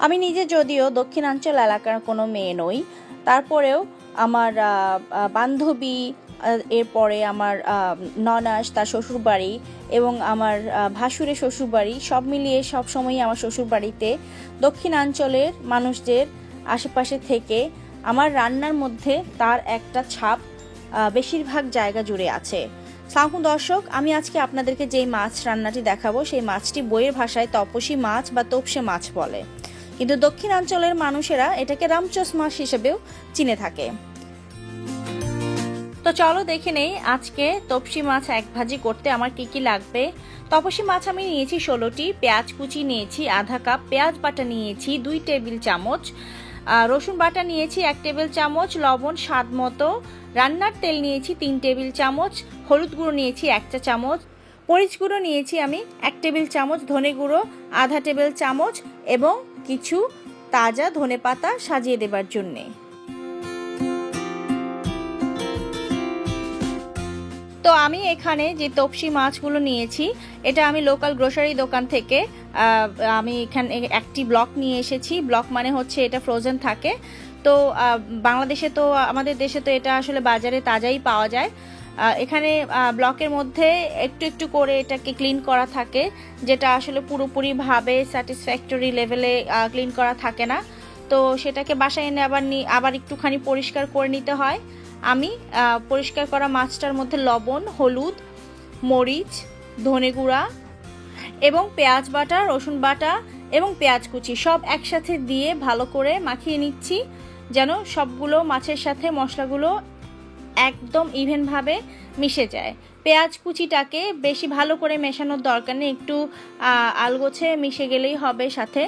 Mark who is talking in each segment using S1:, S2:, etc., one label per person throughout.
S1: আমি নিজে যদিও দক্ষিণাঞ্চল এলাকার কোনো মেয়ে নই, তারপরেও আমার বান্ধবী, এরপরে আমার ননাস তার শ্বশুরবাড়ি এবং আমার ভাসুরের শ্বশুরবাড়ি সব মিলিয়ে সব সময়ই আমার শ্বশুরবাড়িতে দক্ষিণাঞ্চলের মানুষদের আশেপাশে থেকে আমার রান্নার মধ্যে তার একটা ছাপ বেশিরভাগ জায়গা জুড়ে আছে। সালামু দর্শক, আমি আজকে আপনাদেরকে যেই মাছ রান্নাটি দেখাবো সেই মাছটি বইয়ের ভাষায় তপসী মাছ বা তোপসে মাছ বলে, কিন্তু দক্ষিণাঞ্চলের মানুষেরা এটাকে রামচোস মাছ হিসেবেও চিনে থাকে। তো চলো দেখে নেই আজকে তপসী মাছ এক ভাজি করতে আমার কি কি লাগবে। তপসী মাছ আমি নিয়েছি 16টি, পেঁয়াজ কুচি নিয়েছি আধা কাপ, পেঁয়াজ বাটা নিয়েছি 2 টেবিল চামচ, রসুন বাটা নিয়েছি 1 টেবিল চামচ, লবণ স্বাদ মতো, রান্নার তেল নিয়েছি 3 টেবিল চামচ, হলুদ গুঁড়ো নিয়েছি 1 চা চামচ, মরিচ গুঁড়ো নিয়েছি আমি 1 টেবিল চামচ, ধনে গুঁড়ো আধা টেবিল চামচ এবং কিছু তাজা ধনে পাতা সাজিয়ে দেবার জন্যে। তো আমি এখানে যে তপসী মাছগুলো নিয়েছি এটা আমি লোকাল গ্রোসারি দোকান থেকে আমি এখানে একটি ব্লক নিয়ে এসেছি। ব্লক মানে হচ্ছে এটা ফ্রোজেন থাকে। তো বাংলাদেশে তো আমাদের দেশে তো এটা আসলে বাজারে তাজাই পাওয়া যায়। এখানে ব্লকের মধ্যে একটু একটু করে এটাকে ক্লিন করা থাকে, যেটা আসলে পুরোপুরিভাবে স্যাটিসফ্যাক্টরি লেভেলে ক্লিন করা থাকে না। তো সেটাকে বাসায় এনে আবার একটুখানি পরিষ্কার করে নিতে হয়। আমি পরিষ্কার করা মাছটার মধ্যে লবণ, হলুদ, মরিচ, ধনে গুঁড়া এবং পেঁয়াজ বাটা, রসুন বাটা এবং পেঁয়াজ কুচি সব একসাথে দিয়ে ভালো করে মাখিয়ে নিচ্ছি, যেন সবগুলো মাছের সাথে মশলাগুলো একদম ইভেনভাবে মিশে যায়। পেঁয়াজ কুচিটাকে বেশি ভালো করে মেশানোর দরকার নেই, একটু আলগোছে মিশে গেলেই হবে সাথে।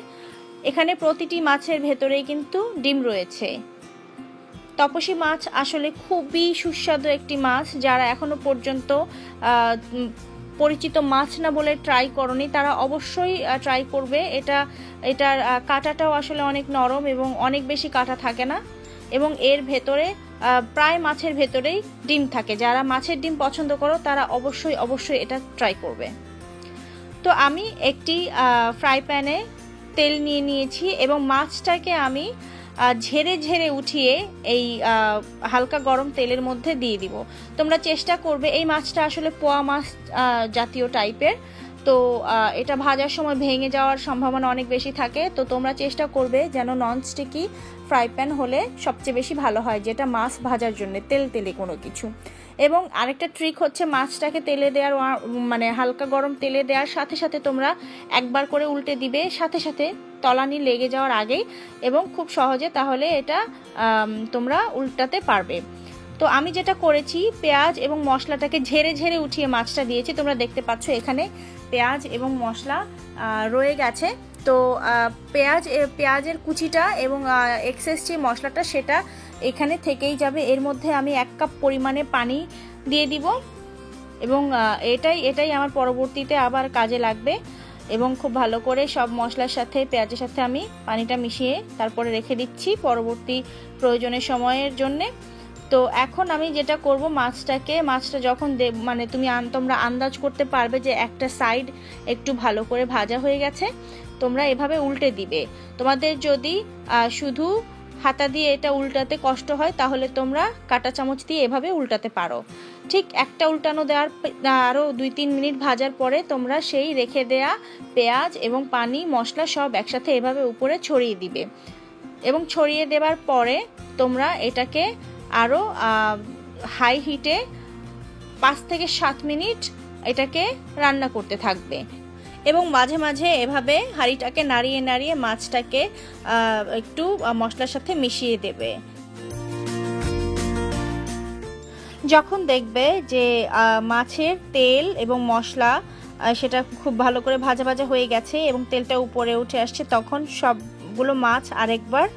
S1: এখানে প্রতিটি মাছের ভেতরেই কিন্তু ডিম রয়েছে। তপসী মাছ আসলে খুবই সুস্বাদু একটি মাছ। যারা এখনো পর্যন্ত পরিচিত মাছ না বলে ট্রাই করনি তারা অবশ্যই ট্রাই করবে। এটার কাঁটাটাও আসলে অনেক নরম এবং অনেক বেশি কাঁটা থাকে না, এবং এর ভেতরে প্রায় মাছের ভেতরেই ডিম থাকে। যারা মাছের ডিম পছন্দ করো তারা অবশ্যই এটা ট্রাই করবে। তো আমি একটি ফ্রাই প্যানে তেল নিয়ে নিয়েছি এবং মাছটাকে আমি ঝেড়ে ঝেড়ে উঠিয়ে এই হালকা গরম তেলের মধ্যে দিয়ে দিব। তোমরা চেষ্টা করবে, এই মাছটা আসলে পোয়া মাছ জাতীয় টাইপের, তো এটা ভাজার সময় ভেঙে যাওয়ার সম্ভাবনা অনেক বেশি থাকে। তো তোমরা চেষ্টা করবে যেন ননস্টিকি ফ্রাই প্যান হলে সবচেয়ে বেশি ভালো হয়, যেটা মাছ ভাজার জন্য তেলে কোনো কিছু। এবং আরেকটা ট্রিক হচ্ছে মাছটাকে তেলে দেওয়ার মানে হালকা গরম তেলে দেওয়ার সাথে সাথে তোমরা একবার করে উল্টে দিবে, সাথে সাথে তলানি লেগে যাওয়ার আগেই, এবং খুব সহজে তাহলে এটা তোমরা উল্টাতে পারবে। তো আমি যেটা করেছি, পেঁয়াজ এবং মশলাটাকে ঝেড়ে ঝেড়ে উঠিয়ে মাছটা দিয়েছি। তোমরা দেখতে পাচ্ছ এখানে পেঁয়াজ এবং মশলা রয়ে গেছে। তো পেঁয়াজের কুচিটা এবং এক্সেস যে মশলাটা সেটা এখানে থেকেই যাবে। এর মধ্যে আমি 1 কাপ পরিমাণে পানি দিয়ে দিব, এবং এটাই আমার পরবর্তীতে আবার কাজে লাগবে। এবং খুব ভালো করে সব মশলার সাথে পেঁয়াজের সাথে আমি পানিটা মিশিয়ে তারপরে রেখে দিচ্ছি পরবর্তী প্রয়োজনের সময়ের জন্যে। তো এখন আমি যেটা করব, মাছটা যখন মানে তোমরা আন্দাজ করতে পারবে যে একটা সাইড একটু ভালো করে ভাজা হয়ে গেছে, তোমরা এভাবে উল্টে দিবে। তোমাদের যদি শুধু হাতা দিয়ে এটা উল্টাতে কষ্ট হয় তাহলে তোমরা কাঁটা চামচ দিয়ে এভাবে উল্টাতে পারো। ঠিক একটা উল্টানো দেওয়ার আরও 2-3 মিনিট ভাজার পরে তোমরা সেই রেখে দেয়া পেঁয়াজ এবং পানি মশলা সব একসাথে এভাবে উপরে ছড়িয়ে দিবে, এবং ছড়িয়ে দেওয়ার পরে তোমরা এটাকে আরও হাই হিটে 5 থেকে 7 মিনিট এটাকে রান্না করতে থাকবে, এবং মাঝে মাঝে এভাবে হাঁড়িটাকে নাড়িয়ে নাড়িয়ে মাছটাকে একটু মশলার সাথে মিশিয়ে দেবে। যখন দেখবে যে মাছের তেল এবং মশলা সেটা খুব ভালো করে ভাজা ভাজা হয়ে গেছে এবং তেলটা উপরে উঠে আসছে, তখন সবগুলো মাছ আরেকবার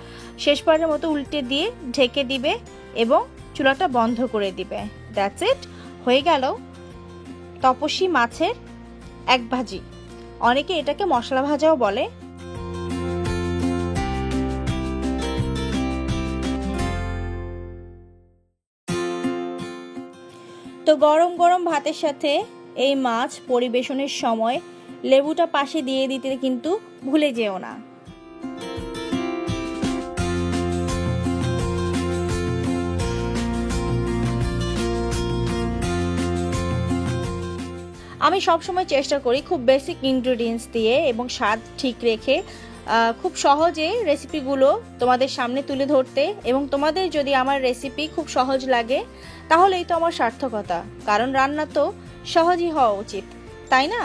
S1: শেষবারের মতো উল্টে দিয়ে ঢেকে দিবে এবং চুলাটা বন্ধ করে দিবে। দ্যাটস ইট, হয়ে গেল তপসী মাছের এক ভাজি। অনেকে এটাকে মশলা ভাজাও বলে। তো গরম গরম ভাতের সাথে এই মাছ পরিবেশনের সময় লেবুটা পাশে দিয়ে দিতে কিন্তু ভুলে যেও না। আমি সবসময় চেষ্টা করি খুব বেসিক ইনগ্রেডিয়েন্টস দিয়ে এবং স্বাদ ঠিক রেখে খুব সহজে রেসিপিগুলো তোমাদের সামনে তুলে ধরতে। এবং তোমাদের যদি আমার রেসিপি খুব সহজ লাগে তাহলেই তো আমার সার্থকতা, কারণ রান্না তো সহজই হওয়া উচিত, তাই না?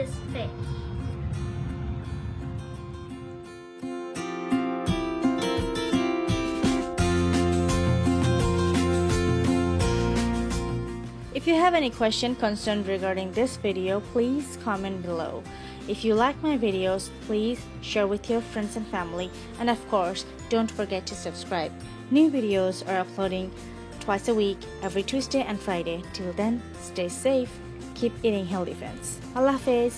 S2: This fish.
S1: If you have any question, concern regarding this video, please comment below. If you like my videos, please share with your friends and family, and of course, don't forget to subscribe. New videos are uploading twice a week, every Tuesday and Friday. Till then, stay safe, keep eating healthy foods. Allah Hafiz.